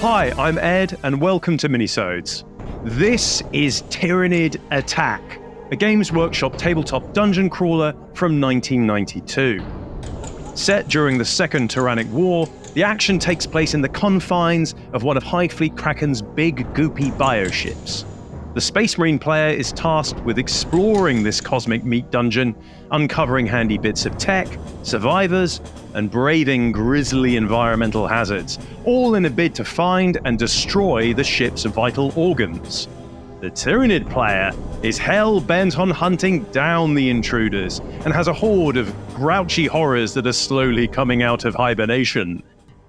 Hi, I'm Ed, and welcome to Minisodes. This is TYRANID Attack, a Games Workshop tabletop dungeon crawler from 1992. Set during the Second Tyrannic War, the action takes place in the confines of one of Hive Fleet Kraken's big, goopy bioships. The Space Marine player is tasked with exploring this cosmic meat dungeon, uncovering handy bits of tech, survivors, and braving grisly environmental hazards, all in a bid to find and destroy the ship's vital organs. The TYRANID player is hell-bent on hunting down the intruders, and has a horde of grouchy horrors that are slowly coming out of hibernation.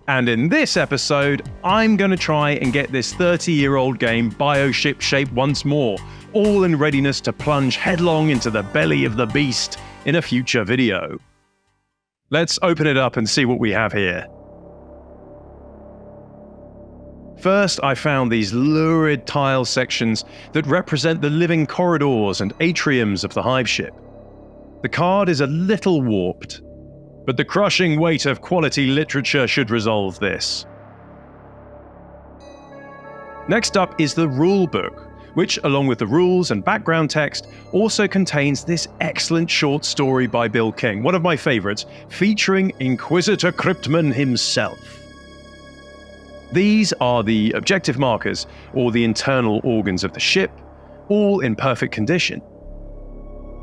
And in this episode, I'm going to try and get this 30-year-old game bioship shape once more, all in readiness to plunge headlong into the belly of the beast in a future video. Let's open it up and see what we have here. First, I found these lurid tile sections that represent the living corridors and atriums of the hive ship. The card is a little warped, but the crushing weight of quality literature should resolve this. Next up is the rulebook, which, along with the rules and background text, also contains this excellent short story by Bill King, one of my favourites, featuring Inquisitor Cryptman himself. These are the objective markers, or the internal organs of the ship, all in perfect condition.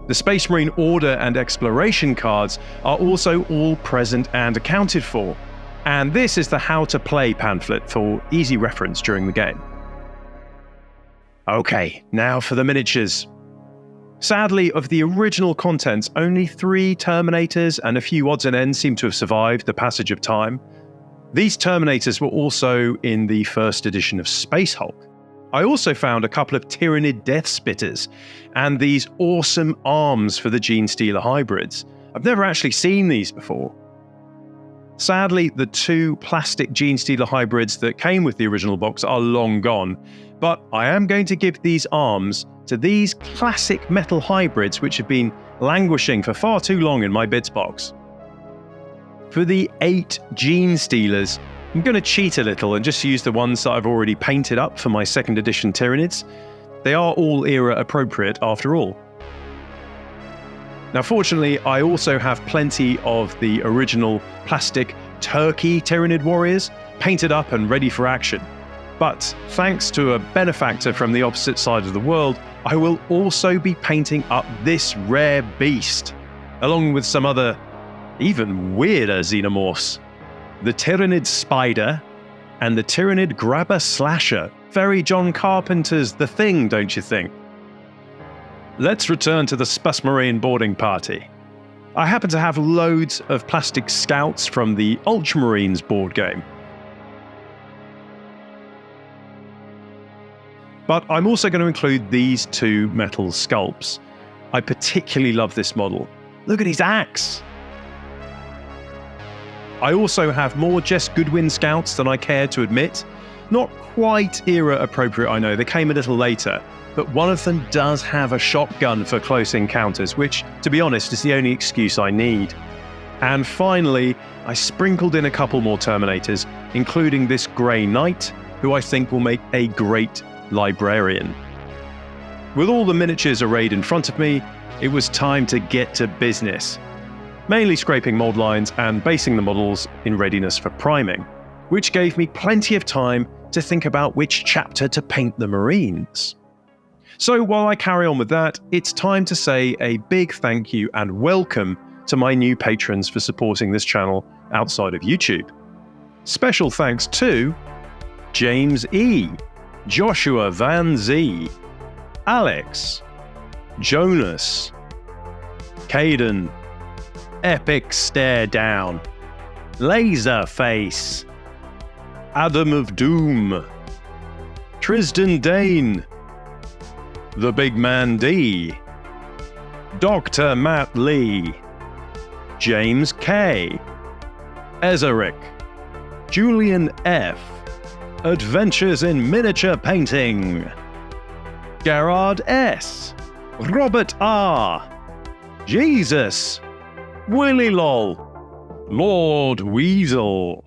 The Space Marine Order and Exploration cards are also all present and accounted for, and this is the How to Play pamphlet for easy reference during the game. Okay, now for the miniatures. Sadly, of the original contents, only 3 Terminators and a few odds and ends seem to have survived the passage of time. These Terminators were also in the first edition of Space Hulk. I also found a couple of TYRANID Death Spitters, and these awesome arms for the Gene Stealer hybrids. I've never actually seen these before. Sadly, the 2 plastic Gene Stealer hybrids that came with the original box are long gone, but I am going to give these arms to these classic metal hybrids which have been languishing for far too long in my bits box. For the 8 Gene Stealers, I'm going to cheat a little and just use the ones that I've already painted up for my 2nd edition Tyranids. They are all era appropriate after all. Now fortunately, I also have plenty of the original plastic Turkey Tyranid warriors painted up and ready for action. But thanks to a benefactor from the opposite side of the world, I will also be painting up this rare beast, along with some other even weirder xenomorphs. The TYRANID Spider, and the TYRANID Grabber Slasher. Very John Carpenter's The Thing, don't you think? Let's return to the Space Marine boarding party. I happen to have loads of plastic scouts from the Ultramarines board game. But I'm also going to include these 2 metal sculpts. I particularly love this model. Look at his axe! I also have more Jess Goodwin scouts than I care to admit. Not quite era appropriate, I know, they came a little later, but one of them does have a shotgun for close encounters, which, to be honest, is the only excuse I need. And finally, I sprinkled in a couple more Terminators, including this Grey Knight, who I think will make a great librarian. With all the miniatures arrayed in front of me, it was time to get to business. Mainly scraping mold lines and basing the models in readiness for priming, which gave me plenty of time to think about which chapter to paint the Marines. So while I carry on with that, it's time to say a big thank you and welcome to my new patrons for supporting this channel outside of YouTube. Special thanks to James E., Joshua Van Z, Alex, Jonas, Caden, Epic Stare Down, Laserface, Adam of Doom, Tristan Dane, The Big Man D, Dr. Matt Lee, James K, Ezeric, Julian F, Adventures in Miniature Painting, Gerard S, Robert R, Jesus, Willy Lol, Lord Weasel.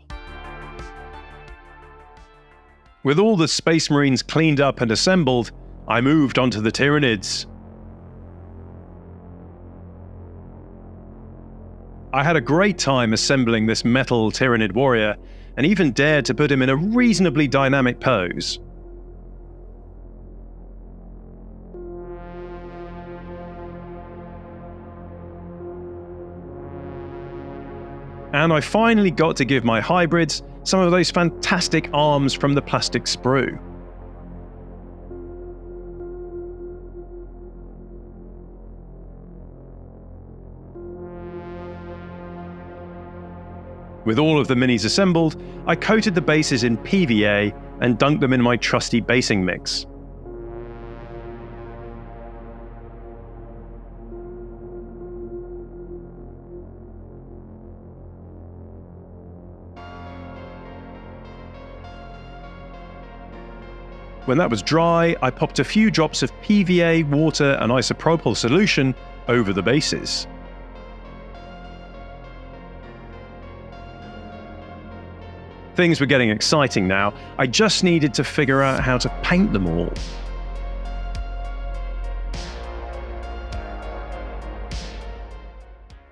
With all the Space Marines cleaned up and assembled, I moved onto the Tyranids. I had a great time assembling this metal Tyranid warrior, and even dared to put him in a reasonably dynamic pose. And I finally got to give my hybrids some of those fantastic arms from the plastic sprue. With all of the minis assembled, I coated the bases in PVA and dunked them in my trusty basing mix. When that was dry, I popped a few drops of PVA, water and isopropyl solution over the bases. Things were getting exciting now. I just needed to figure out how to paint them all.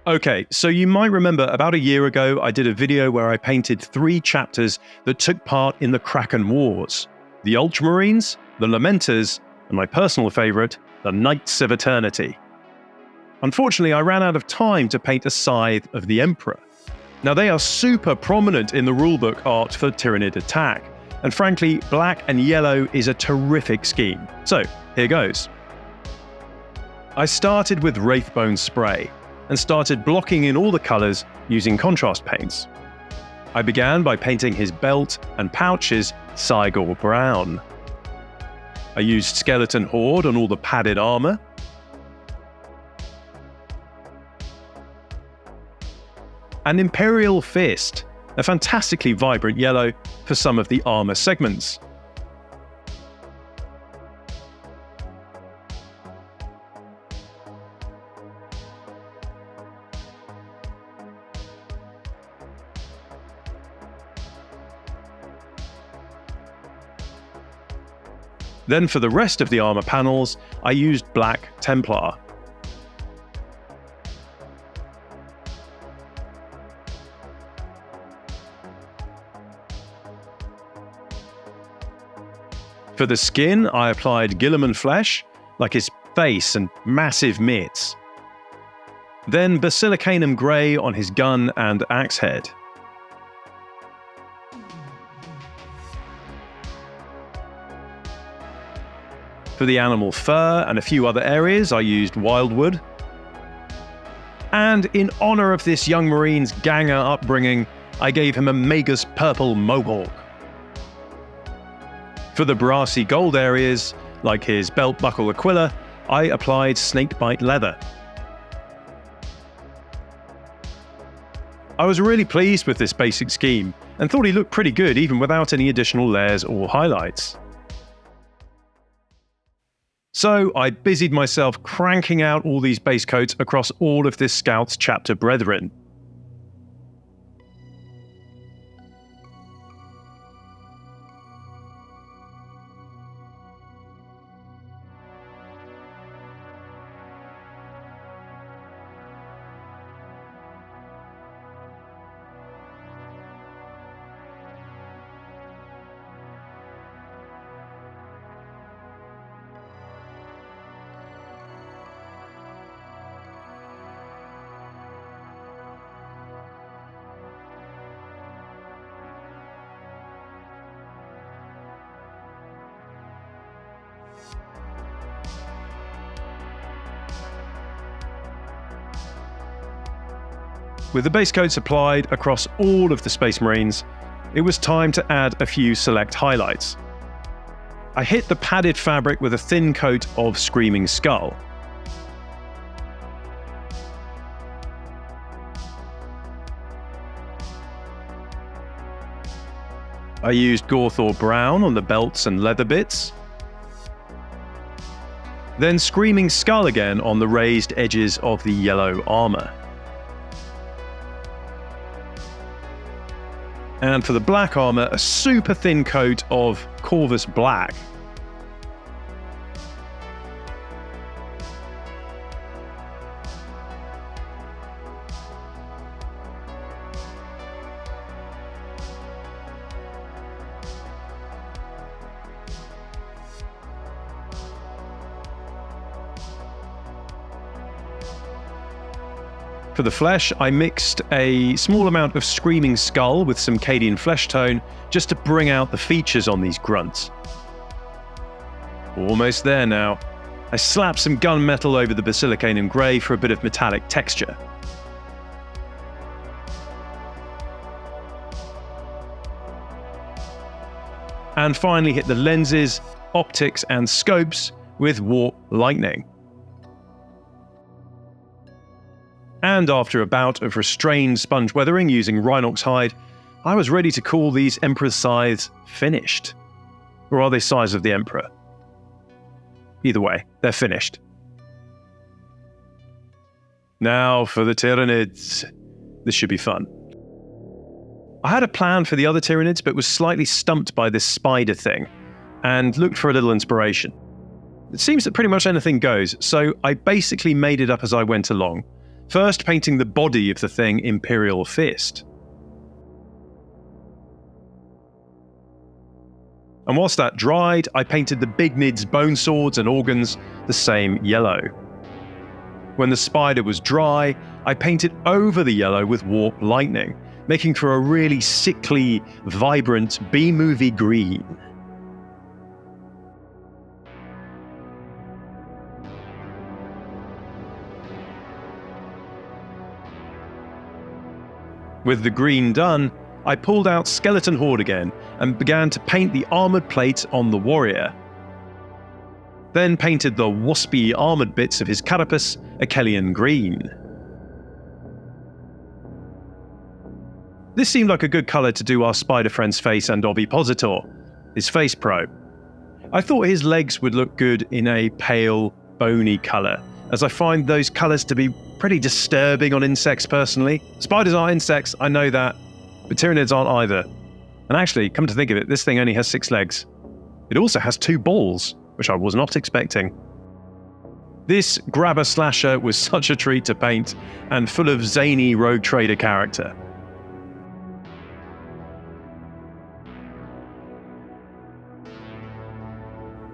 Okay, so you might remember about a year ago I did a video where I painted 3 chapters that took part in the Kraken Wars. The Ultramarines, the Lamenters, and my personal favourite, the Knights of Eternity. Unfortunately, I ran out of time to paint a Scythe of the Emperor. Now they are super prominent in the rulebook art for Tyranid attack, and frankly, black and yellow is a terrific scheme. So, here goes. I started with Wraithbone spray, and started blocking in all the colours using contrast paints. I began by painting his belt and pouches Cygor brown. I used Skeleton Horde on all the padded armour. And Imperial Fist, a fantastically vibrant yellow for some of the armour segments. Then for the rest of the armour panels, I used Black Templar. For the skin, I applied Guilliman flesh, like his face and massive mitts. Then Basilicanum grey on his gun and axe head. For the animal fur and a few other areas, I used Wildwood. And in honour of this young Marine's ganger upbringing, I gave him a Magus purple mohawk. For the brassy gold areas, like his belt buckle Aquila, I applied snakebite leather. I was really pleased with this basic scheme, and thought he looked pretty good even without any additional layers or highlights. So I busied myself cranking out all these base coats across all of this Scout's chapter brethren. With the base coats applied across all of the Space Marines, it was time to add a few select highlights. I hit the padded fabric with a thin coat of Screaming Skull. I used Gorthor Brown on the belts and leather bits. Then Screaming Skull again on the raised edges of the yellow armour. And for the black armor, a super thin coat of Corvus Black. For the flesh, I mixed a small amount of Screaming Skull with some Cadian flesh tone just to bring out the features on these grunts. Almost there now. I slapped some gunmetal over the Basilicanum Grey for a bit of metallic texture. And finally hit the lenses, optics and scopes with Warp Lightning. And after a bout of restrained sponge weathering using Rhinox hide, I was ready to call these Emperor's Scythes finished. Or are they Scythes of the Emperor? Either way, they're finished. Now for the Tyranids. This should be fun. I had a plan for the other Tyranids, but was slightly stumped by this spider thing, and looked for a little inspiration. It seems that pretty much anything goes, so I basically made it up as I went along. First painting the body of the thing Imperial Fist. And whilst that dried, I painted the big Nid's bone swords and organs the same yellow. When the spider was dry, I painted over the yellow with Warp Lightning, making for a really sickly, vibrant B-movie green. With the green done, I pulled out Skeleton Horde again and began to paint the armoured plates on the warrior. Then painted the waspy armoured bits of his carapace Achelian green. This seemed like a good colour to do our spider friend's face and ovipositor, his face pro. I thought his legs would look good in a pale, bony colour, as I find those colours to be pretty disturbing on insects personally. Spiders aren't insects, I know that, but Tyranids aren't either. And actually, come to think of it, this thing only has 6 legs. It also has 2 balls, which I was not expecting. This grabber slasher was such a treat to paint, and full of zany rogue trader character.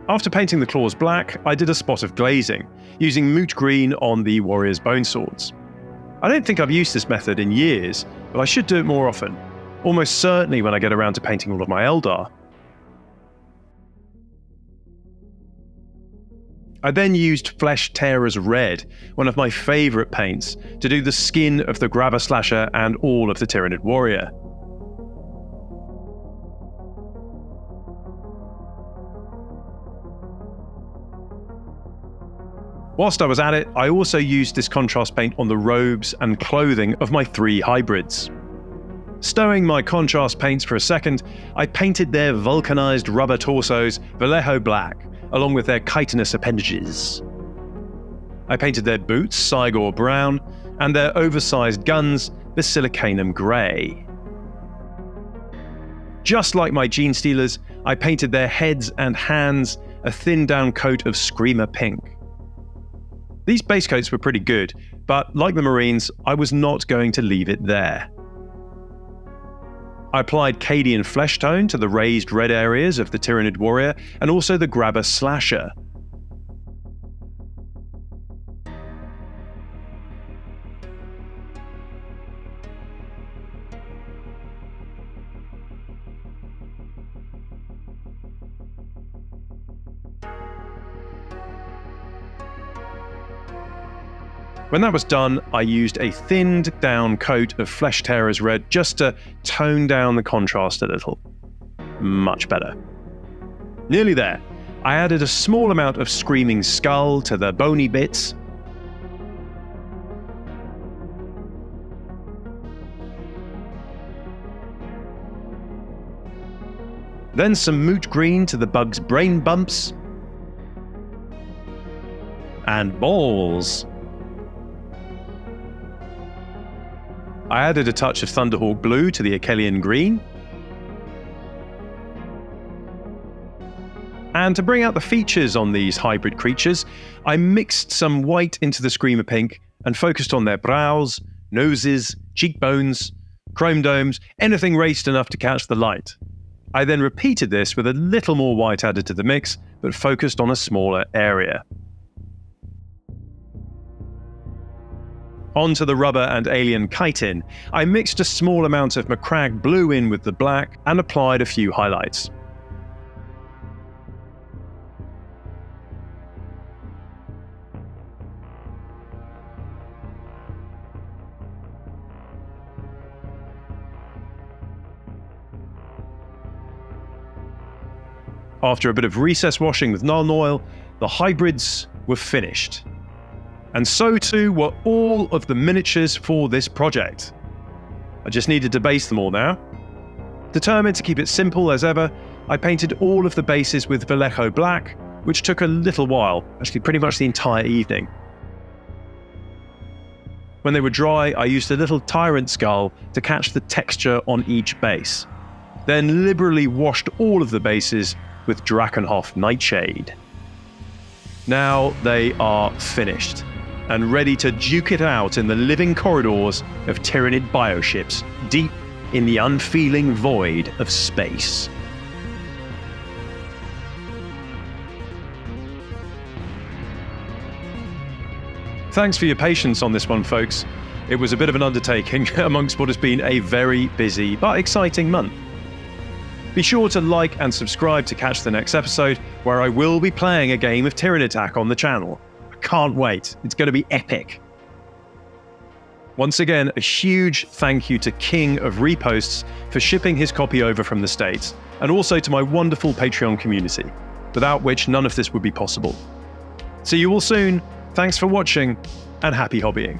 After painting the claws black, I did a spot of glazing, using moot green on the warrior's bone swords. I don't think I've used this method in years, but I should do it more often, almost certainly when I get around to painting all of my Eldar. I then used Flesh Tearer's Red, one of my favourite paints, to do the skin of the grabber slasher and all of the Tyranid warrior. Whilst I was at it, I also used this contrast paint on the robes and clothing of my 3 hybrids. Stowing my contrast paints for a second, I painted their vulcanized rubber torsos Vallejo black, along with their chitinous appendages. I painted their boots Cygor brown, and their oversized guns Basilicanum grey. Just like my Gene Stealers, I painted their heads and hands a thin down coat of Screamer pink. These base coats were pretty good, but like the Marines, I was not going to leave it there. I applied Cadian flesh tone to the raised red areas of the Tyranid warrior and also the grabber slasher. When that was done, I used a thinned down coat of Flesh Tearer's Red just to tone down the contrast a little. Much better. Nearly there. I added a small amount of Screaming Skull to the bony bits. Then some moot green to the bug's brain bumps. And balls. I added a touch of Thunderhawk blue to the Achelian green, And to bring out the features on these hybrid creatures, I mixed some white into the Screamer Pink and focused on their brows, noses, cheekbones, chrome domes, anything raced enough to catch the light. I then repeated this with a little more white added to the mix, but focused on a smaller area. Onto the rubber and alien chitin, I mixed a small amount of Macragge blue in with the black and applied a few highlights. After a bit of recess washing with Nuln Oil, the hybrids were finished. And so too were all of the miniatures for this project. I just needed to base them all now. Determined to keep it simple as ever, I painted all of the bases with Vallejo black, which took a little while, actually pretty much the entire evening. When they were dry, I used a little tyrant skull to catch the texture on each base, then liberally washed all of the bases with Drakenhof Nightshade. Now they are finished, and ready to duke it out in the living corridors of Tyranid bioships, deep in the unfeeling void of space. Thanks for your patience on this one, folks. It was a bit of an undertaking amongst what has been a very busy but exciting month. Be sure to like and subscribe to catch the next episode, where I will be playing a game of Tyranid Attack on the channel. I can't wait. It's going to be epic. Once again, a huge thank you to King of Reposts for shipping his copy over from the States, and also to my wonderful Patreon community, without which none of this would be possible. See you all soon. Thanks for watching, and happy hobbying.